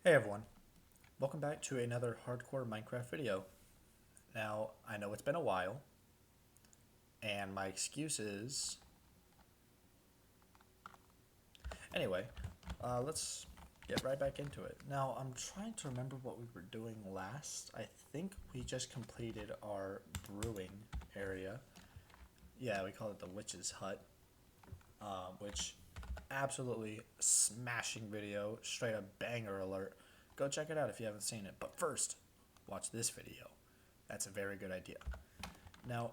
Hey everyone, welcome back to another hardcore Minecraft video. Now, I know it's been a while, and my excuse is... Anyway, let's get right back into it. Now, I'm trying to remember what we were doing last. I think we just completed our brewing area. Yeah, we call it the Witch's Hut, which absolutely smashing video, straight up banger alert. Go check it out if you haven't seen it. But first, watch this video. That's a very good idea. Now,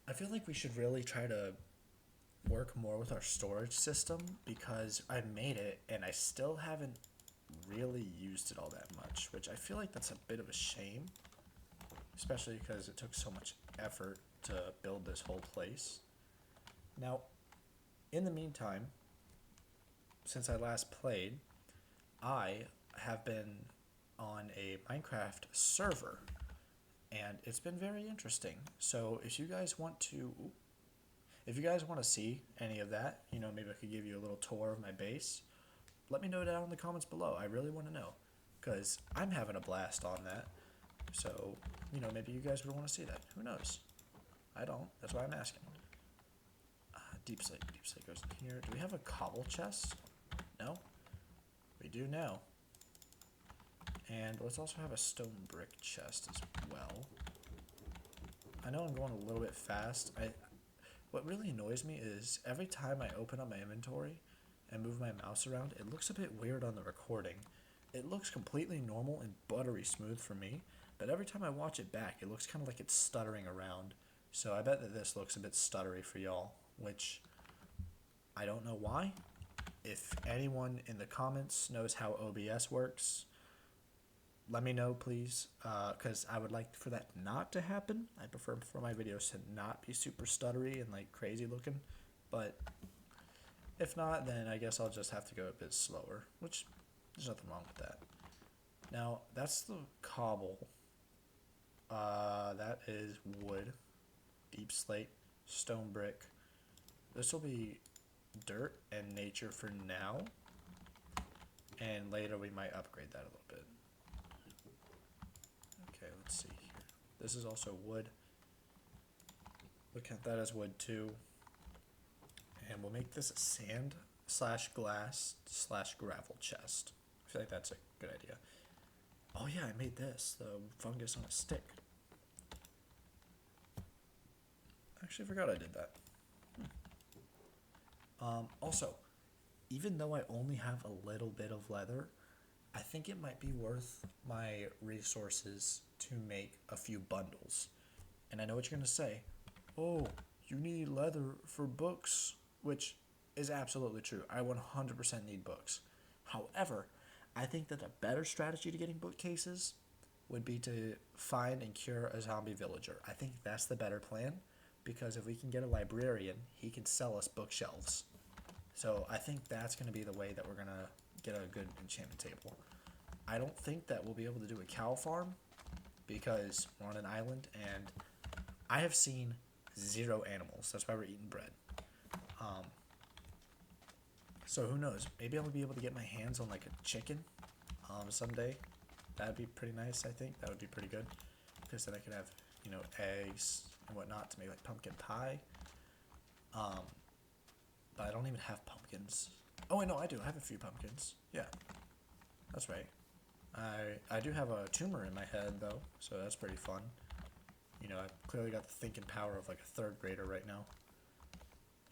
I feel like we should really try to work more with our storage system because I made it and I still haven't really used it all that much, which I feel like that's a bit of a shame, especially because it took so much effort to build this whole place. Now, in the meantime, since I last played, I have been on a Minecraft server, and it's been very interesting. So if you guys want to see any of that, maybe I could give you a little tour of my base. Let me know down in the comments below. I really want to know, because I'm having a blast on that. So, maybe you guys would want to see that. Who knows? I don't. That's why I'm asking. Deep slate goes in here. Do we have a cobble chest? No? We do now. And let's also have a stone brick chest as well. I know I'm going a little bit fast. What really annoys me is every time I open up my inventory and move my mouse around, it looks a bit weird on the recording. It looks completely normal and buttery smooth for me, but every time I watch it back, it looks kind of like it's stuttering around. So I bet that this looks a bit stuttery for y'all, which I don't know why. If anyone in the comments knows how OBS works, let me know, please, because I would like for that not to happen. I prefer for my videos to not be super stuttery and like crazy looking, but if not, then I guess I'll just have to go a bit slower, which there's nothing wrong with that. Now, that's the cobble. That is wood, deep slate, stone brick. This will be dirt and nature for now, and later we might upgrade that a little bit. Okay, let's see here. This is also wood. Look at that as wood too. And we'll make this a sand slash glass slash gravel chest. I feel like that's a good idea. Oh yeah, I made this, the fungus on a stick. Actually, I forgot I did that. Also, even though I only have a little bit of leather, I think it might be worth my resources to make a few bundles. And I know what you're going to say. Oh, you need leather for books, which is absolutely true. I 100% need books. However, I think that a better strategy to getting bookcases would be to find and cure a zombie villager. I think that's the better plan, because if we can get a librarian, he can sell us bookshelves. So I think that's going to be the way that we're going to get a good enchantment table. I don't think that we'll be able to do a cow farm because we're on an island and I have seen 0 animals. That's why we're eating bread. So who knows? Maybe I'll be able to get my hands on like a chicken someday. That'd be pretty nice, I think. That would be pretty good, because then I could have, eggs and whatnot to make like pumpkin pie. But I don't even have pumpkins. Oh, wait, no, I do. I have a few pumpkins. Yeah, that's right. I do have a tumor in my head, though, so that's pretty fun. I've clearly got the thinking power of like a 3rd grader right now.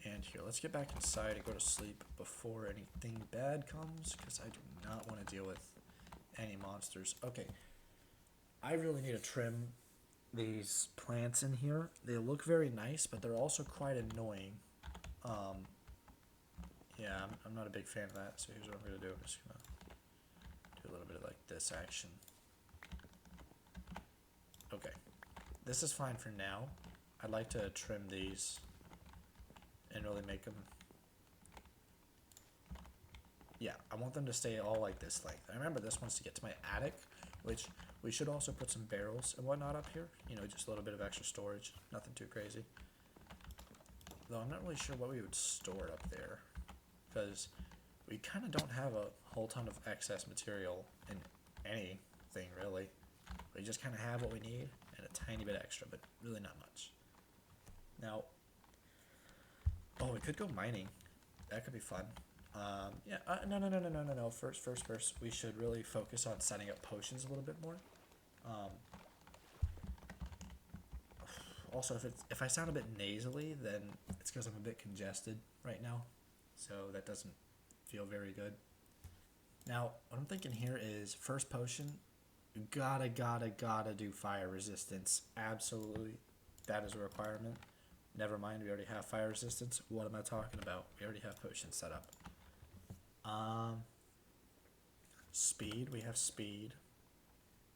And here, let's get back inside and go to sleep before anything bad comes, because I do not want to deal with any monsters. Okay, I really need to trim these plants in here. They look very nice, but they're also quite annoying. Yeah, I'm not a big fan of that, so here's what I'm going to do. I'm just going to do a little bit of like this action. Okay, this is fine for now. I'd like to trim these and really make them... Yeah, I want them to stay all like this length. I remember this wants to get to my attic, which we should also put some barrels and whatnot up here. Just a little bit of extra storage. Nothing too crazy. Though I'm not really sure what we would store up there, because we kind of don't have a whole ton of excess material in anything, really. We just kind of have what we need and a tiny bit extra, but really not much. Now, oh, we could go mining. That could be fun. Yeah, no. First, we should really focus on setting up potions a little bit more. Also, if I sound a bit nasally, then it's because I'm a bit congested right now, so that doesn't feel very good. Now, what I'm thinking here is first potion, gotta do fire resistance. Absolutely, that is a requirement. Never mind, we already have fire resistance. What am I talking about? We already have potions set up. Speed, we have speed.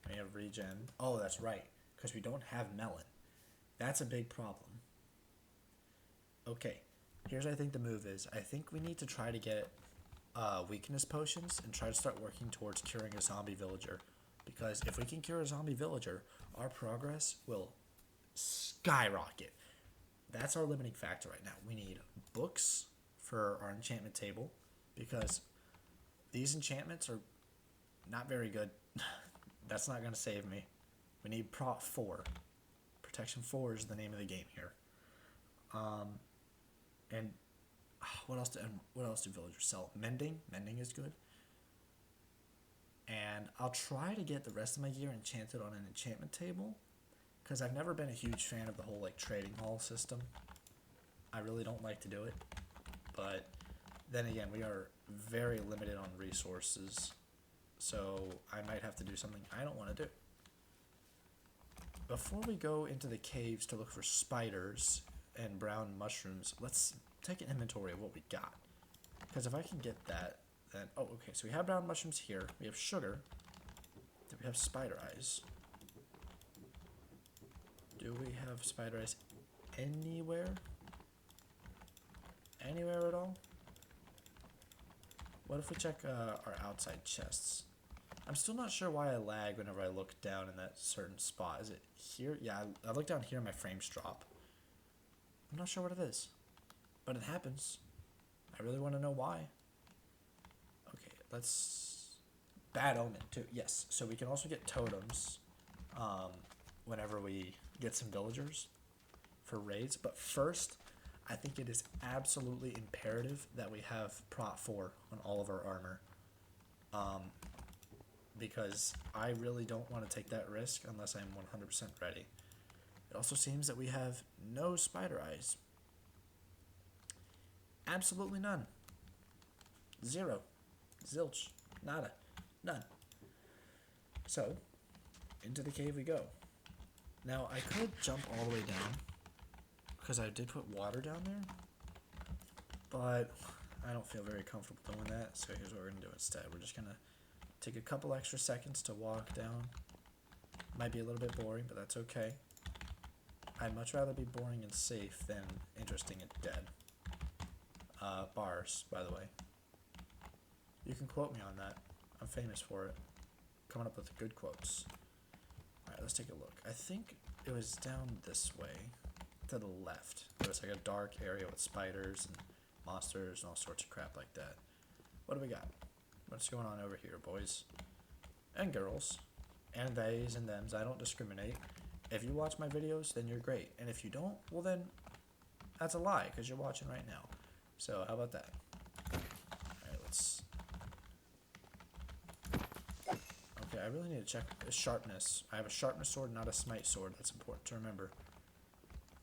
We have regen. Oh, that's right, because we don't have melon. That's a big problem. Okay, here's what I think the move is. I think we need to try to get weakness potions and try to start working towards curing a zombie villager. Because if we can cure a zombie villager, our progress will skyrocket. That's our limiting factor right now. We need books for our enchantment table because these enchantments are not very good. That's not going to save me. We need Prot 4. Protection 4 is the name of the game here. And what else do villagers sell? Mending is good. And I'll try to get the rest of my gear enchanted on an enchantment table, because I've never been a huge fan of the whole like trading hall system. I really don't like to do it, but then again, we are very limited on resources, so I might have to do something I don't want to do. Before we go into the caves to look for spiders and brown mushrooms, let's take an inventory of what we got, because if I can get that, then oh, okay, so we have brown mushrooms here, we have sugar, do we have spider eyes? Do we have spider eyes anywhere? Anywhere at all? What if we check our outside chests? I'm still not sure why I lag whenever I look down in that certain spot. Is it here? Yeah, I look down here and my frames drop. I'm not sure what it is, but it happens. I really want to know why. Okay, let's... Bad omen, too. Yes, so we can also get totems whenever we get some villagers for raids. But first, I think it is absolutely imperative that we have Prot 4 on all of our armor. Because I really don't want to take that risk unless I'm 100% ready. It also seems that we have no spider eyes. Absolutely none. Zero. Zilch. Nada. None. So, into the cave we go. Now, I could jump all the way down, because I did put water down there, but I don't feel very comfortable doing that, so here's what we're going to do instead. We're just going to take a couple extra seconds to walk down. Might be a little bit boring, but that's okay. I'd much rather be boring and safe than interesting and dead. Bars, by the way. You can quote me on that. I'm famous for it. Coming up with good quotes. Alright, let's take a look. I think it was down this way, to the left. There was like a dark area with spiders and monsters and all sorts of crap like that. What do we got? What's going on over here, boys? And girls. And theys and thems. I don't discriminate. If you watch my videos, then you're great. And if you don't, well then, that's a lie, because you're watching right now. So, how about that? Alright, let's... Okay, I really need to check sharpness. I have a sharpness sword, not a smite sword. That's important to remember.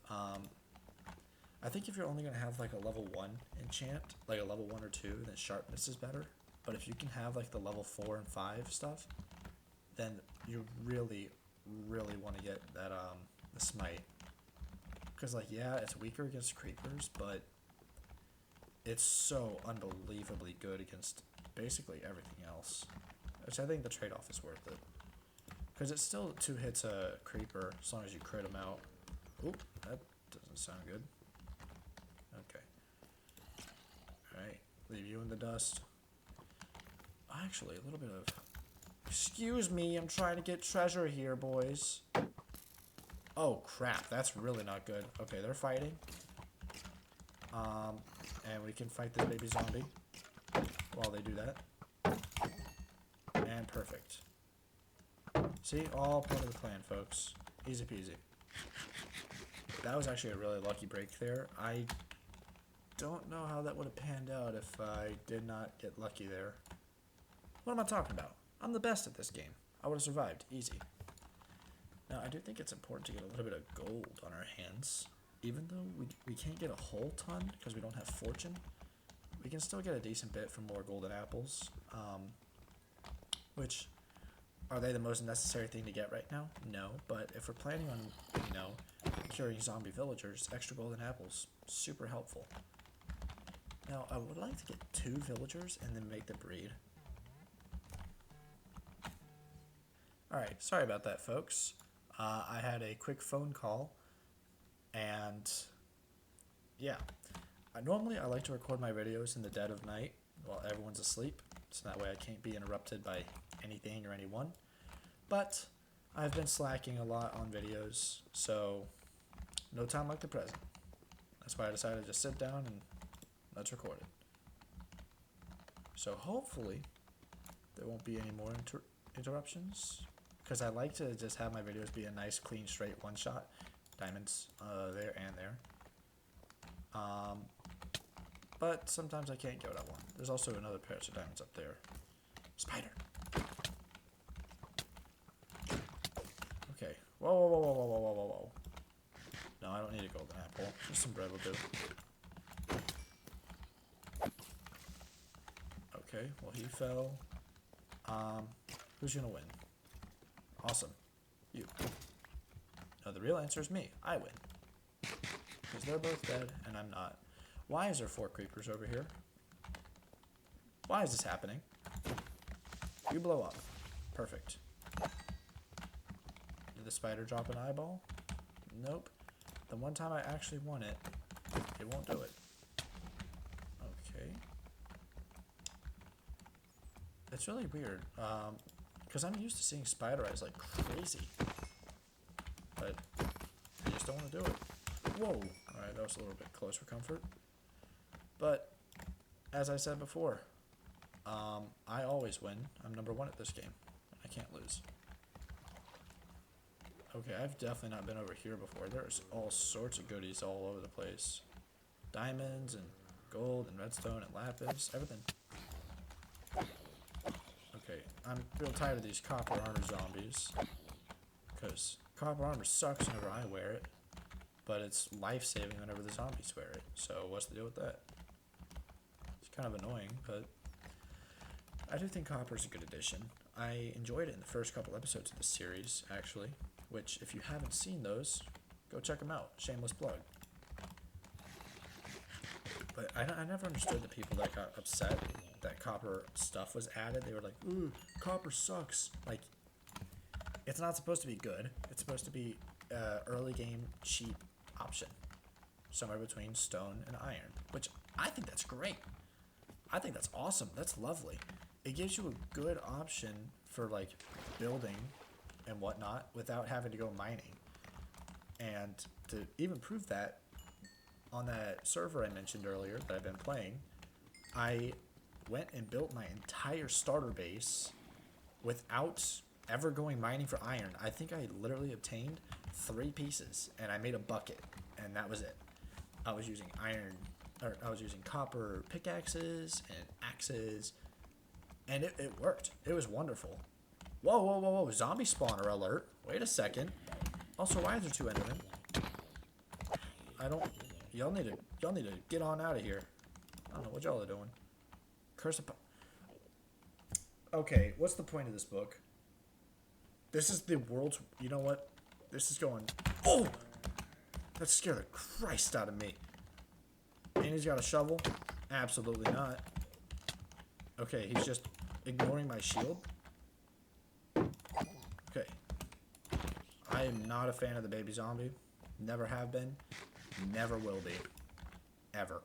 I think if you're only going to have like a level 1 enchant, like a level 1 or 2, then sharpness is better. But if you can have like the level 4 and 5 stuff, then you really want to get that the smite. Because like, yeah, it's weaker against creepers, but it's so unbelievably good against basically everything else. Which I think the trade-off is worth it. Because it's still 2 hits a creeper as long as you crit them out. Oop, that doesn't sound good. Okay. Alright, leave you in the dust. Actually, a little bit of... Excuse me, I'm trying to get treasure here, boys. Oh, crap, that's really not good. Okay, they're fighting. And we can fight this baby zombie. while they do that. And perfect. See, all part of the plan, folks. Easy peasy. That was actually a really lucky break there. I don't know how that would have panned out if I did not get lucky there. What am I talking about? I'm the best at this game. I would have survived. Easy. Now, I do think it's important to get a little bit of gold on our hands. Even though we can't get a whole ton because we don't have fortune, we can still get a decent bit from more golden apples. Which, are they the most necessary thing to get right now? No, but if we're planning on, you know, curing zombie villagers, extra golden apples, super helpful. Now, I would like to get 2 villagers and then make the breed. Alright, sorry about that, folks. I had a quick phone call, and yeah. Normally, I like to record my videos in the dead of night while everyone's asleep, so that way I can't be interrupted by anything or anyone. But I've been slacking a lot on videos, so no time like the present. That's why I decided to just sit down and let's record it. So hopefully there won't be any more interruptions, because I like to just have my videos be a nice, clean, straight one-shot. Diamonds there and there. But sometimes I can't get what I want. There's also another pair of diamonds up there. Spider! Okay. Whoa, whoa, whoa, whoa, whoa, whoa, whoa, whoa. No, I don't need a golden apple. Just some bread will do. Okay, well he fell. Who's gonna win? Awesome. You. No, the real answer is me. I win. Because they're both dead and I'm not. Why is there 4 creepers over here? Why is this happening? You blow up. Perfect. Did the spider drop an eyeball? Nope. The one time I actually want it, it won't do it. Okay. It's really weird. Because I'm used to seeing spider eyes like crazy. But I just don't want to do it. Whoa! Alright, that was a little bit close for comfort. But, as I said before, I always win. I'm number 1 at this game. I can't lose. Okay, I've definitely not been over here before. There's all sorts of goodies all over the place. Diamonds and gold and redstone and lapis, everything. Okay, I'm real tired of these copper armor zombies. Because copper armor sucks whenever I wear it. But it's life-saving whenever the zombies wear it. So what's the deal with that? It's kind of annoying, but I do think copper's a good addition. I enjoyed it in the first couple episodes of this series, actually. Which, if you haven't seen those, go check them out. Shameless plug. But I never understood the people that got upset that copper stuff was added. They were like, ooh, copper sucks. Like, it's not supposed to be good. It's supposed to be early game cheap option. Somewhere between stone and iron. Which, I think that's great. I think that's awesome. That's lovely. It gives you a good option for, like, building and whatnot without having to go mining. And to even prove that, on that server I mentioned earlier that I've been playing, I went and built my entire starter base without ever going mining for iron. I think I literally obtained 3 pieces and I made a bucket and that was it. I was using copper pickaxes and axes, and it worked. It was wonderful. Whoa, whoa, whoa, whoa, zombie spawner alert. Wait a second. Also, why is there 2 endermen? Y'all need to get on out of here. I don't know what y'all are doing. Curse upon... Okay, what's the point of this book? This is the world's... You know what? This is going... Oh! That scared the Christ out of me. And he's got a shovel? Absolutely not. Okay, he's just ignoring my shield. Okay. I am not a fan of the baby zombie. Never have been. Never will be. Ever.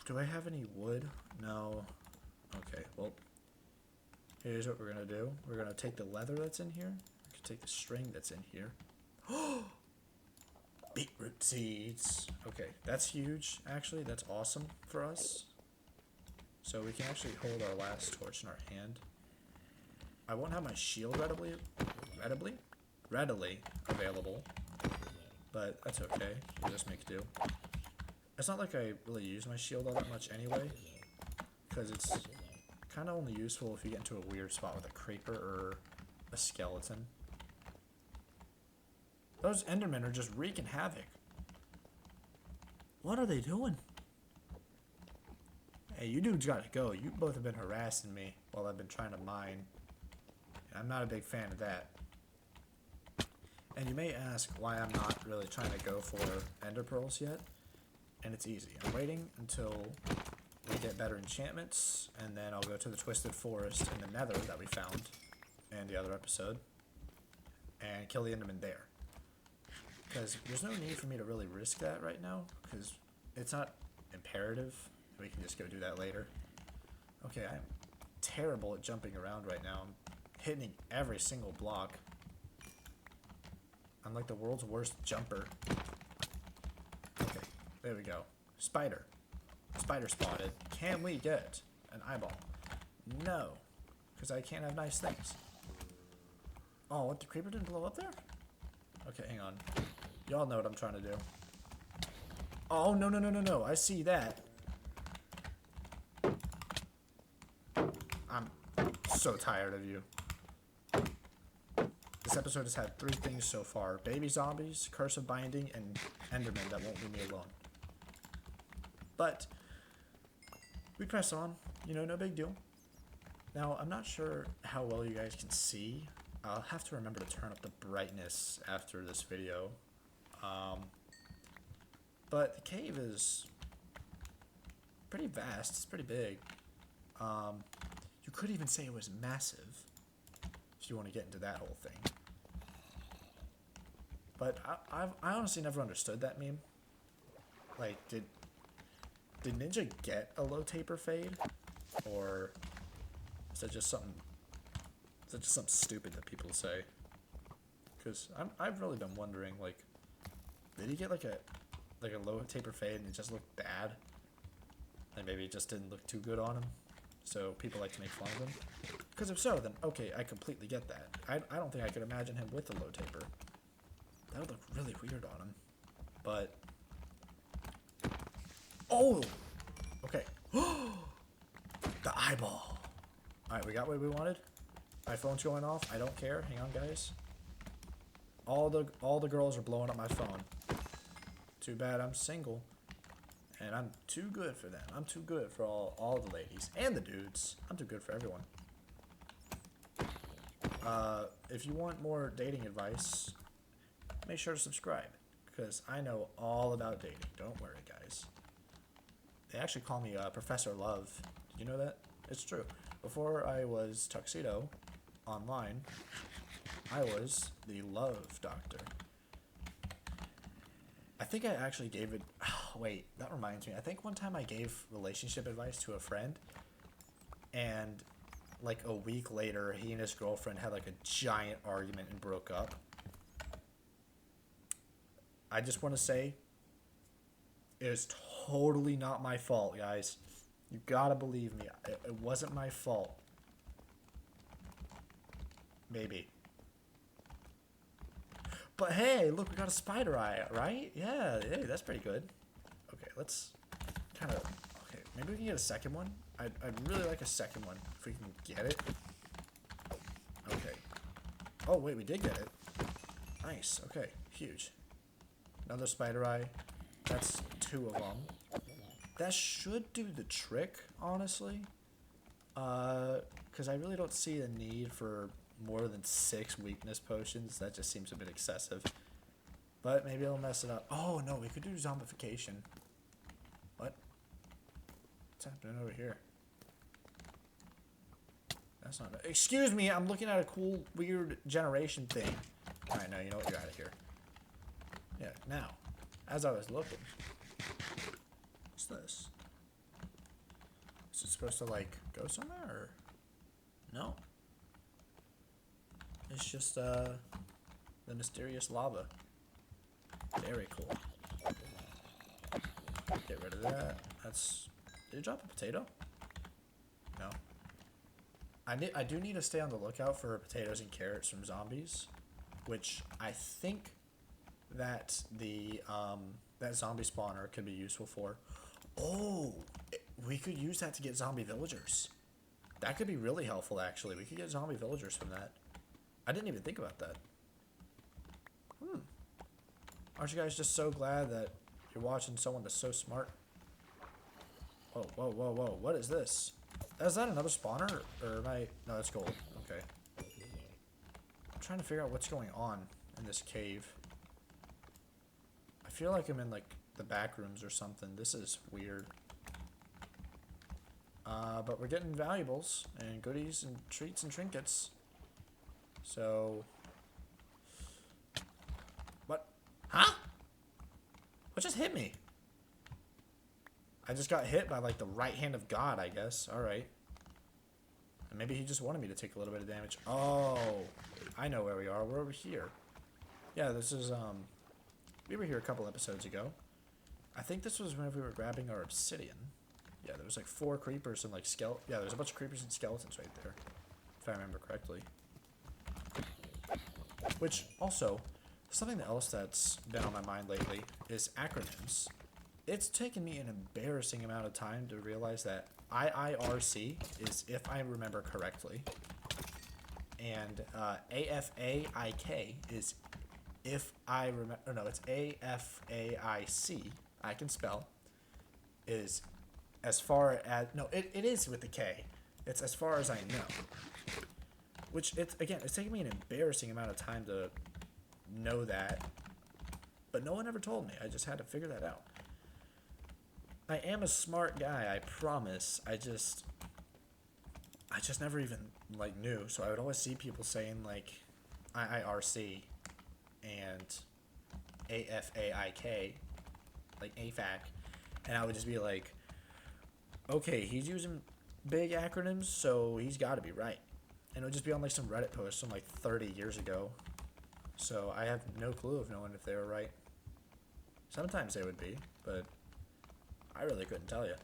Do I have any wood? No. Okay, well, here's what we're going to do. We're going to take the leather that's in here. We can take the string that's in here. Beetroot seeds. Okay, that's huge, actually. That's awesome for us. So we can actually hold our last torch in our hand. I won't have my shield readily available, but that's okay. We'll just make do. It's not like I really use my shield all that much anyway, because it's kind of only useful if you get into a weird spot with a creeper or a skeleton. Those endermen are just wreaking havoc. What are they doing? Hey, you dudes gotta go. You both have been harassing me while I've been trying to mine. I'm not a big fan of that. And you may ask why I'm not really trying to go for ender pearls yet. And it's easy. I'm waiting until we get better enchantments, and then I'll go to the Twisted Forest in the Nether that we found in the other episode, and kill the enderman there. Because there's no need for me to really risk that right now, because it's not imperative. We can just go do that later. Okay, I'm terrible at jumping around right now. I'm hitting every single block. I'm like the world's worst jumper. Okay, there we go. Spider. Spider spotted. Can we get an eyeball? No, because I can't have nice things. Oh, what? The creeper didn't blow up there? Okay, hang on. Y'all know what I'm trying to do. Oh, no, no, no, no, no. I see that. I'm so tired of you. This episode has had 3 things so far. Baby zombies, curse of binding, and endermen that won't leave me alone. But we press on. You know, no big deal. Now, I'm not sure how well you guys can see. I'll have to remember to turn up the brightness after this video. But the cave is pretty vast. It's pretty big. You could even say it was massive, if you want to get into that whole thing. But I honestly never understood that meme. Like, did Ninja get a low taper fade, or is that just something? Is that just something stupid that people say? Because I've really been wondering, like, did he get like a low taper fade and it just looked bad, and maybe it just didn't look too good on him, so people like to make fun of him? Because if so, then okay, I completely get that. I don't think I could imagine him with a low taper. That would look really weird on him. But oh, okay. The eyeball. All right, we got what we wanted. My phone's going off. I don't care. Hang on, guys. All the girls are blowing up my phone. Too bad I'm single, and I'm too good for them. I'm too good for all the ladies and the dudes. I'm too good for everyone. If you want more dating advice, make sure to subscribe, because I know all about dating. Don't worry, guys. They actually call me Professor Love. Did you know that? It's true. Before I was Tuxedo online, I was the Love Doctor. I think I actually gave it... Oh, wait, that reminds me. I think one time I gave relationship advice to a friend, and like a week later, he and his girlfriend had like a giant argument and broke up. I just want to say, it was totally not my fault, guys. You gotta believe me. It wasn't my fault. Maybe. But hey, look, we got a spider eye, right? Yeah, hey, that's pretty good. Okay, let's kind of... Okay, maybe we can get a second one. I'd really like a second one, if we can get it. Okay. Oh, wait, we did get it. Nice, okay, huge. Another spider eye. That's 2 of them. That should do the trick, honestly. Because I really don't see the need for more than 6 weakness potions. That just seems a bit excessive. But maybe it'll mess it up. Oh, no, we could do zombification. What? What's happening over here? That's not... Excuse me, I'm looking at a cool, weird generation thing. Alright, no, you know what? You're out of here. Yeah, now, as I was looking... What's this? Is it supposed to, like, go somewhere, or... No. It's just, the mysterious lava. Very cool. Get rid of that. That's... Did you drop a potato? No. I do need to stay on the lookout for potatoes and carrots from zombies, which I think that that zombie spawner could be useful for. Oh, we could use that to get zombie villagers. That could be really helpful, actually. We could get zombie villagers from that. I didn't even think about that. Aren't you guys just so glad that you're watching someone that's so smart? Whoa, whoa, whoa, whoa. What is this? Is that another spawner? Or am I... No, that's gold. Okay. I'm trying to figure out what's going on in this cave. I feel like I'm in, like, the back rooms or something. This is weird. But we're getting valuables and goodies and treats and trinkets. So... What? Huh? What just hit me? I just got hit by, like, the right hand of God, I guess. Alright. And maybe he just wanted me to take a little bit of damage. Oh, I know where we are. We're over here. Yeah, this is, we were here a couple episodes ago. I think this was whenever we were grabbing our obsidian. Yeah, there was, like, 4 creepers and, like, yeah, there's a bunch of creepers and skeletons right there. If I remember correctly. Which, also, something else that's been on my mind lately is acronyms. It's taken me an embarrassing amount of time to realize that IIRC is if I remember correctly. And AFAIK is if I remember... Or no, it's AFAIC. I can spell. Is as far as... No, it is with the K. It's as far as I know. Which, again, it's taken me an embarrassing amount of time to know that. But no one ever told me. I just had to figure that out. I am a smart guy, I promise. I just never even, like, knew. So I would always see people saying, like, IIRC and AFAIK, like AFAC, and I would just be like, okay, he's using big acronyms, so he's got to be right. And it would just be on, like, some Reddit post from, like, 30 years ago. So I have no clue of knowing if they were right. Sometimes they would be, but... I really couldn't tell you.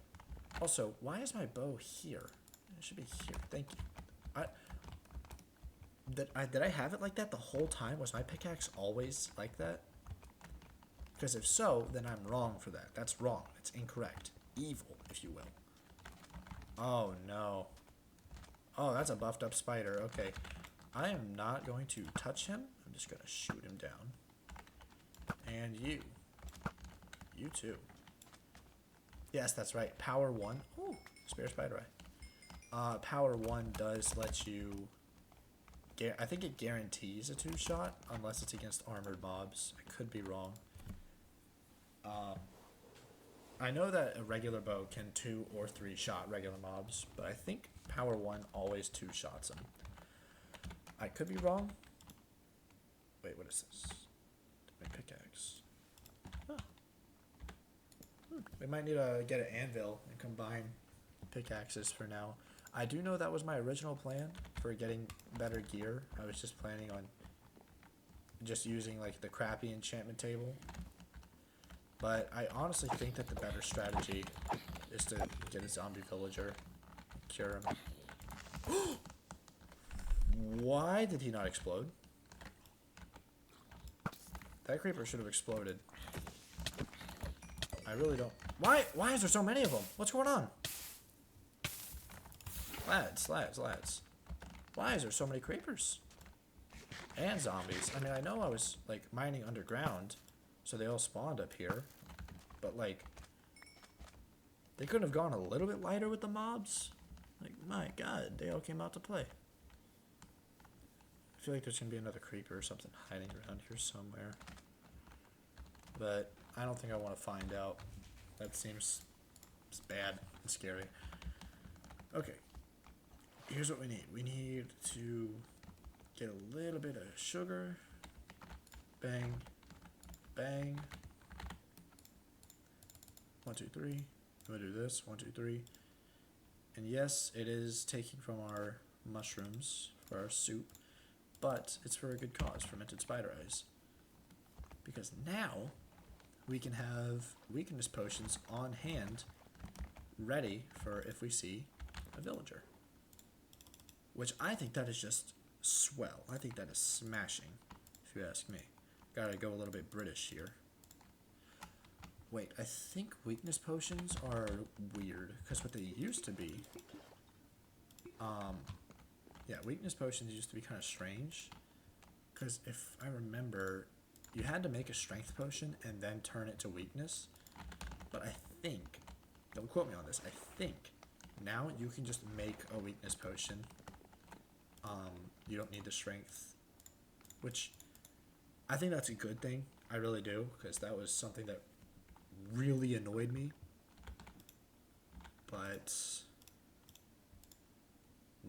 Also, why is my bow here? It should be here. Thank you. Did I have it like that the whole time? Was my pickaxe always like that? Because if so, then I'm wrong for that. That's wrong. It's incorrect. Evil, if you will. Oh, no. Oh, that's a buffed up spider. Okay. I am not going to touch him. I'm just going to shoot him down. And you. You too. Yes, that's right. Power 1. Ooh, spare spider eye. Power 1 does let you... I think it guarantees a 2-shot, unless it's against armored mobs. I could be wrong. I know that a regular bow can 2 or 3-shot regular mobs, but I think Power 1 always 2-shots them. I could be wrong. Wait, what is this? My pickaxe. Oh. We might need to get an anvil and combine pickaxes for now. I do know that was my original plan for getting better gear. I was just planning on just using, like, the crappy enchantment table. But I honestly think that the better strategy is to get a zombie villager, cure him. Why did he not explode? That creeper should have exploded. I really don't... Why is there so many of them? What's going on? Lads. Why is there so many creepers? And zombies. I mean, I know I was, like, mining underground, so they all spawned up here. But, like, they couldn't have gone a little bit lighter with the mobs? Like, my god, they all came out to play. I feel like there's going to be another creeper or something hiding around here somewhere. But I don't think I want to find out. That seems bad and scary. Okay. Here's what we need. We need to get a little bit of sugar. Bang. Bang. 1, 2, 3. I'm gonna do this. 1, 2, 3. And yes, it is taking from our mushrooms for our soup, but it's for a good cause, fermented spider eyes. Because now we can have weakness potions on hand, ready for if we see a villager. Which I think that is just swell. I think that is smashing, if you ask me. Gotta go a little bit British here. Wait, I think weakness potions are weird, because what they used to be, yeah, weakness potions used to be kind of strange, because if I remember, you had to make a strength potion and then turn it to weakness, but I think, don't quote me on this, I think now you can just make a weakness potion. You don't need the strength, which I think that's a good thing. I really do, because that was something that really annoyed me. But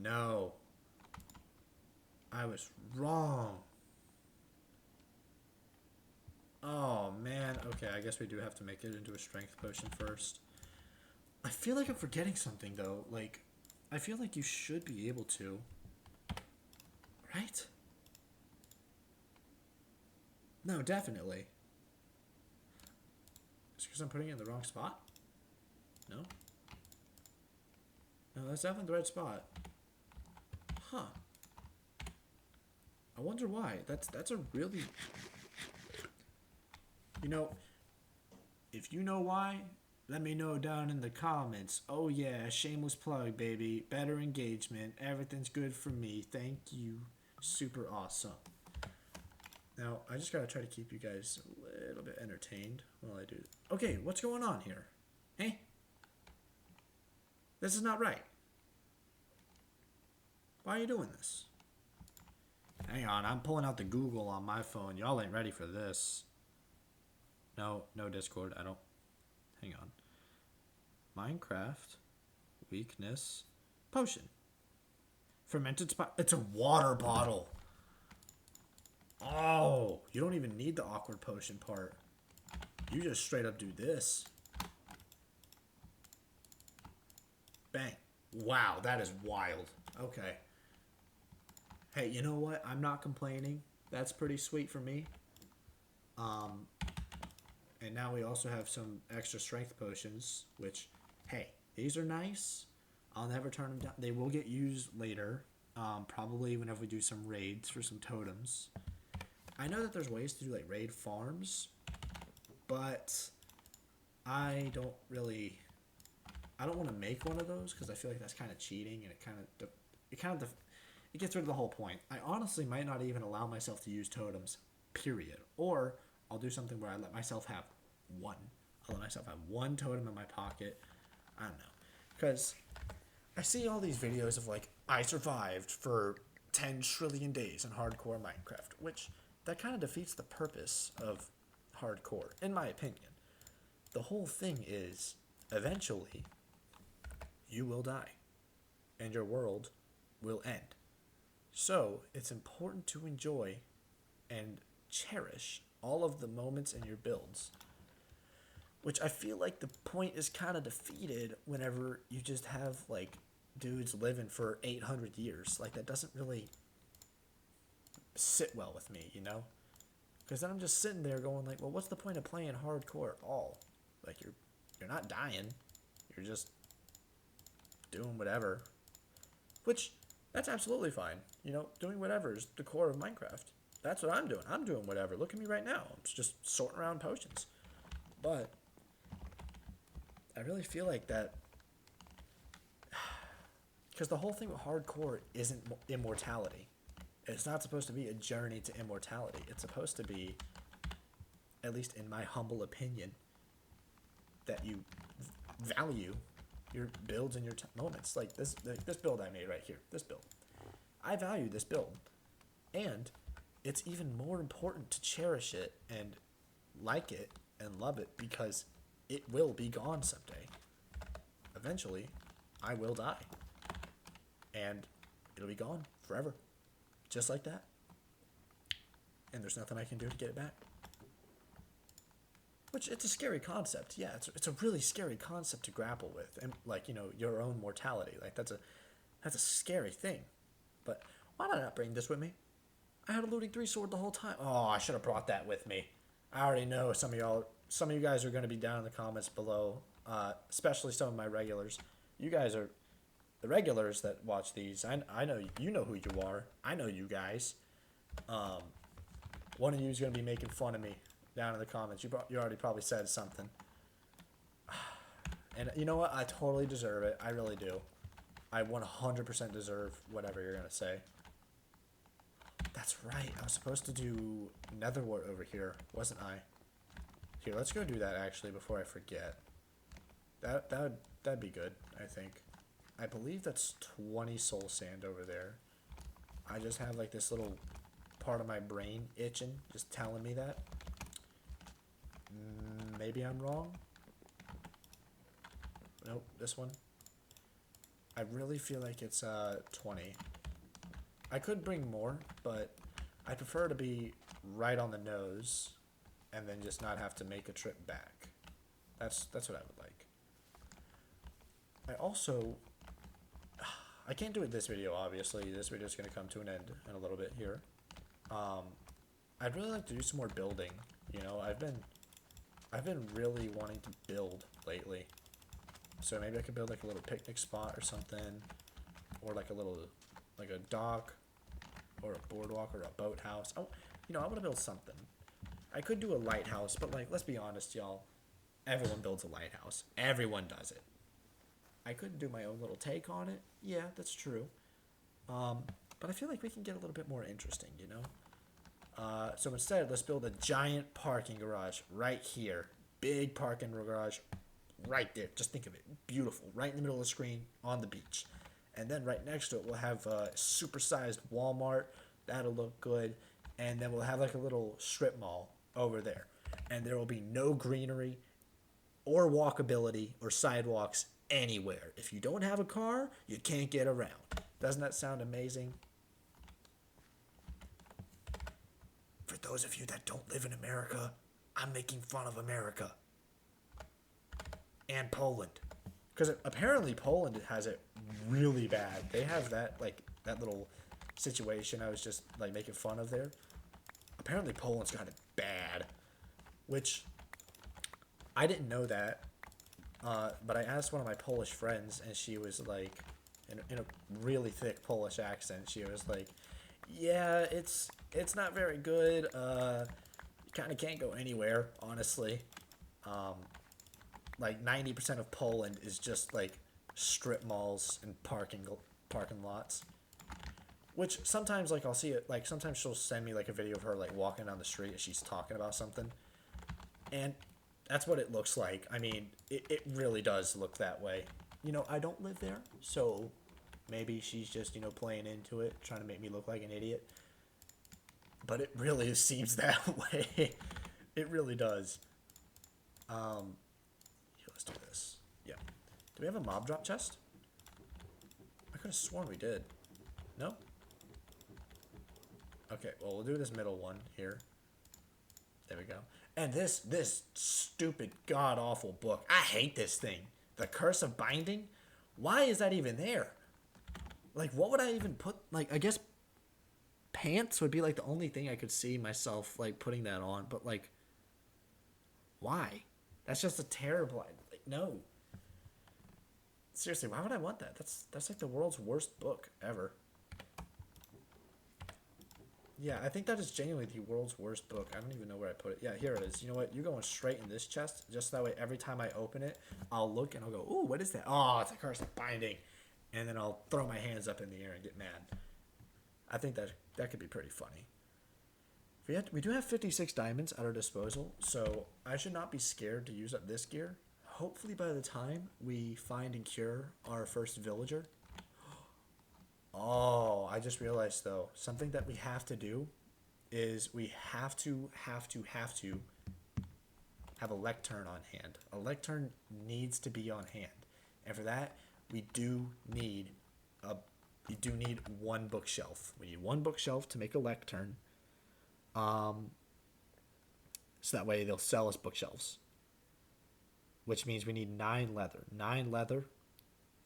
no, I was wrong. Oh man, okay, I guess we do have to make it into a strength potion first. I feel like I'm forgetting something though. Like, I feel like you should be able to, right? No, definitely. It's because I'm putting it in the wrong spot? No? No, that's definitely the right spot. Huh. I wonder why. That's a really... You know, if you know why, let me know down in the comments. Oh yeah, shameless plug, baby. Better engagement. Everything's good for me. Thank you. Super awesome. Now, I just gotta try to keep you guys a little bit entertained while I do this. Okay, what's going on here? Hey? This is not right. Why are you doing this? Hang on, I'm pulling out the Google on my phone. Y'all ain't ready for this. No Discord. I don't... Hang on. Minecraft. Weakness. Potion. Fermented spot. It's a water bottle. Oh, you don't even need the awkward potion part. You just straight up do this. Bang. Wow, that is wild. Okay. Hey, you know what? I'm not complaining. That's pretty sweet for me. And now we also have some extra strength potions, which, hey, these are nice. I'll never turn them down. They will get used later, probably whenever we do some raids for some totems. I know that there's ways to do like raid farms, but I don't want to make one of those because I feel like that's kind of cheating, and it gets rid of the whole point. I honestly might not even allow myself to use totems, period. Or I'll do something where I let myself have one. I'll let myself have one totem in my pocket. I don't know, because I see all these videos of like, I survived for 10 trillion days in hardcore Minecraft, which that kind of defeats the purpose of hardcore, in my opinion. The whole thing is, eventually, you will die, and your world will end. So, it's important to enjoy and cherish all of the moments in your builds, which I feel like the point is kind of defeated whenever you just have, like, dudes living for 800 years. Like, that doesn't really sit well with me, you know? Because then I'm just sitting there going like, well, what's the point of playing hardcore at all? Like, you're not dying. You're just doing whatever. Which, that's absolutely fine. You know, doing whatever is the core of Minecraft. That's what I'm doing. I'm doing whatever. Look at me right now. I'm just sorting around potions. But I really feel like that, because the whole thing with hardcore isn't immortality. It's not supposed to be a journey to immortality. It's supposed to be, at least in my humble opinion, that you value your builds and your moments. Like this build I made right here. This build. I value this build. And it's even more important to cherish it and like it and love it because it will be gone someday. Eventually, I will die. And it'll be gone forever. Just like that. And there's nothing I can do to get it back. Which, it's a scary concept. Yeah, it's a really scary concept to grapple with. And, like, you know, your own mortality. Like, that's a scary thing. But why did I not bring this with me? I had a looting 3 sword the whole time. Oh, I should have brought that with me. I already know some of you guys are going to be down in the comments below. Especially some of my regulars. You guys are the regulars that watch these, I know you know who you are. I know you guys. One of you is gonna be making fun of me down in the comments. You already probably said something. And you know what? I totally deserve it. I really do. I 100% deserve whatever you're gonna say. That's right. I was supposed to do netherwort over here, wasn't I? Here, let's go do that actually before I forget. That'd be good, I think. I believe that's 20 soul sand over there. I just have like this little part of my brain itching, just telling me that. Maybe I'm wrong. Nope, this one. I really feel like it's 20. I could bring more, but I prefer to be right on the nose and then just not have to make a trip back. That's what I would like. I also, I can't do it this video, obviously. This video is going to come to an end in a little bit here. I'd really like to do some more building. You know, I've been really wanting to build lately. So maybe I could build like a little picnic spot or something, or like a dock, or a boardwalk, or a boathouse. Oh, you know, I want to build something. I could do a lighthouse, but like, let's be honest, y'all. Everyone builds a lighthouse. Everyone does it. I could do my own little take on it. Yeah, that's true. But I feel like we can get a little bit more interesting, you know? So instead, let's build a giant parking garage right here. Big parking garage right there. Just think of it. Beautiful. Right in the middle of the screen on the beach. And then right next to it, we'll have a super-sized Walmart. That'll look good. And then we'll have like a little strip mall over there. And there will be no greenery or walkability or sidewalks anywhere. If you don't have a car, you can't get around. Doesn't that sound amazing? For those of you that don't live in America, I'm making fun of America. And Poland. Because apparently Poland has it really bad. They have that, like, that little situation I was just, like, making fun of there. Apparently Poland's got it bad. Which, I didn't know that. But I asked one of my Polish friends, and she was like, in a really thick Polish accent, she was like, yeah, it's not very good. You kind of can't go anywhere, honestly. Like 90% of Poland is just like strip malls and parking lots. Which sometimes, like, I'll see it, like, sometimes she'll send me like a video of her like walking down the street and she's talking about something, and that's what it looks like. I mean, it really does look that way. You know, I don't live there, so maybe she's just, you know, playing into it, trying to make me look like an idiot. But it really seems that way. It really does. Here, let's do this. Yeah. Do we have a mob drop chest? I could have sworn we did. No? Okay, well, we'll do this middle one here. There we go. And this stupid, god-awful book. I hate this thing. The Curse of Binding? Why is that even there? Like, what would I even put? Like, I guess pants would be, like, the only thing I could see myself, like, putting that on. But, like, why? That's just a terrible... Like, no. Seriously, why would I want that? That's like, the world's worst book ever. Yeah, I think that is genuinely the world's worst book. I don't even know where I put it. Yeah, here it is. You know what? You're going straight in this chest. Just that way, every time I open it, I'll look and I'll go, ooh, what is that? Oh, it's a Curse of Binding. And then I'll throw my hands up in the air and get mad. I think that could be pretty funny. We do have 56 diamonds at our disposal, so I should not be scared to use up this gear. Hopefully by the time we find and cure our first villager... Oh, I just realized, though, something that we have to do is we have to have a lectern on hand. A lectern needs to be on hand. And for that, we do need one bookshelf. We need one bookshelf to make a lectern. So that way they'll sell us bookshelves. Which means we need 9 leather. 9 leather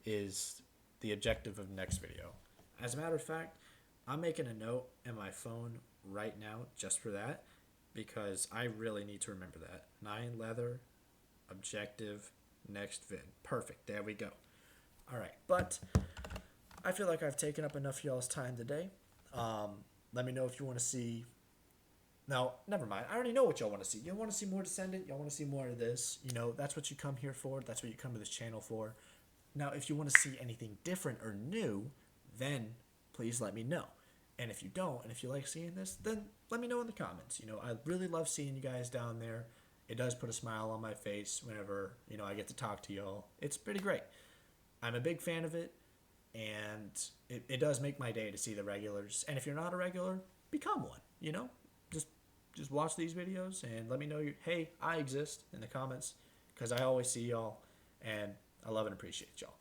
is the objective of next video. As a matter of fact, I'm making a note in my phone right now just for that, because I really need to remember that. 9 leather, objective, next vid. Perfect. There we go. All right. But I feel like I've taken up enough of y'all's time today. Let me know if you want to see. No, never mind. I already know what y'all want to see. You want to see more Descendant? Y'all want to see more of this? You know, that's what you come here for. That's what you come to this channel for. Now, if you want to see anything different or new, then please let me know. And if you don't, and if you like seeing this, then let me know in the comments. You know, I really love seeing you guys down there. It does put a smile on my face whenever, you know, I get to talk to y'all. It's pretty great. I'm a big fan of it, and it does make my day to see the regulars. And if you're not a regular, become one, you know? Just watch these videos and let me know, hey, I exist in the comments, because I always see y'all, and I love and appreciate y'all.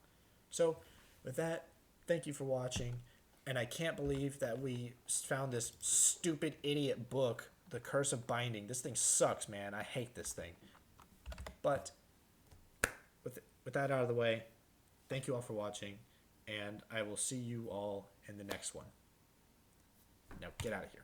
So, with that, thank you for watching. And I can't believe that we found this stupid idiot book, The Curse of Binding. This thing sucks, man. I hate this thing. But with that out of the way, thank you all for watching, and I will see you all in the next one. Now, get out of here.